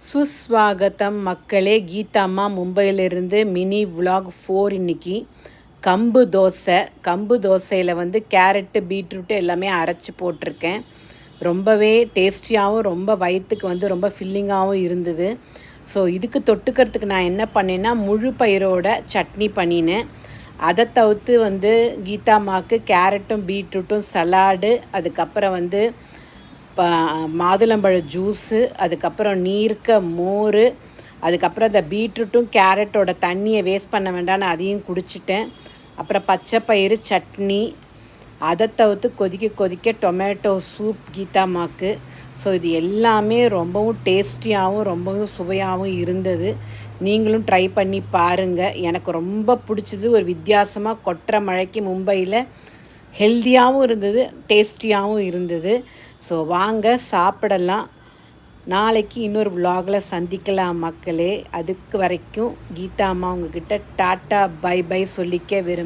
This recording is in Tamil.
சுஸ்வாகத்தம் மக்களே. கீதாம்மா மும்பையிலிருந்து மினி விலாக் 4. இன்னைக்கு கம்பு தோசையில் கேரட்டு பீட்ரூட்டு எல்லாமே அரைச்சி போட்டிருக்கேன். ரொம்பவே டேஸ்டியாகவும் ரொம்ப வயிற்றுக்கு ரொம்ப ஃபில்லிங்காகவும் இருந்தது. ஸோ இதுக்கு தொட்டுக்கிறதுக்கு நான் என்ன பண்ணேன்னா முழு பயிரோட சட்னி பண்ணினேன். அதை தவிர்த்து கீதாம்மாவுக்கு கேரட்டும் பீட்ரூட்டும் சலாடு, அதுக்கப்புறம் மாதுளம்பழ ஜூஸு, அதுக்கப்புறம் நீர்க்க மோர், அதுக்கப்புறம் இந்த பீட்ரூட்டும் கேரட்டோட தண்ணியை வேஸ்ட் பண்ண வேண்டாம்னு அதையும் குடிச்சிட்டேன். அப்புறம் பச்சை பயிறு சட்னி, அதை தவிர்த்து கொதிக்க டொமேட்டோ சூப் கீதாம்மாக்கு. ஸோ இது எல்லாமே ரொம்பவும் டேஸ்டியாகவும் ரொம்பவும் சுவையாகவும் இருந்தது. நீங்களும் ட்ரை பண்ணி பாருங்கள். எனக்கு ரொம்ப பிடிச்சது. ஒரு வித்தியாசமாக கொட்டுற மழைக்கு மும்பையில் ஹெல்த்தியாகவும் இருந்தது, டேஸ்டியாகவும் இருந்தது. ஸோ வாங்க சாப்பிடலாம். நாளைக்கு இன்னொரு விலாகில் சந்திக்கலாம் மக்களே. அதுக்கு வரைக்கும் கீதாம்மா உங்ககிட்ட டாட்டா பை பை சொல்லிக்க விரும்புகிறேன்.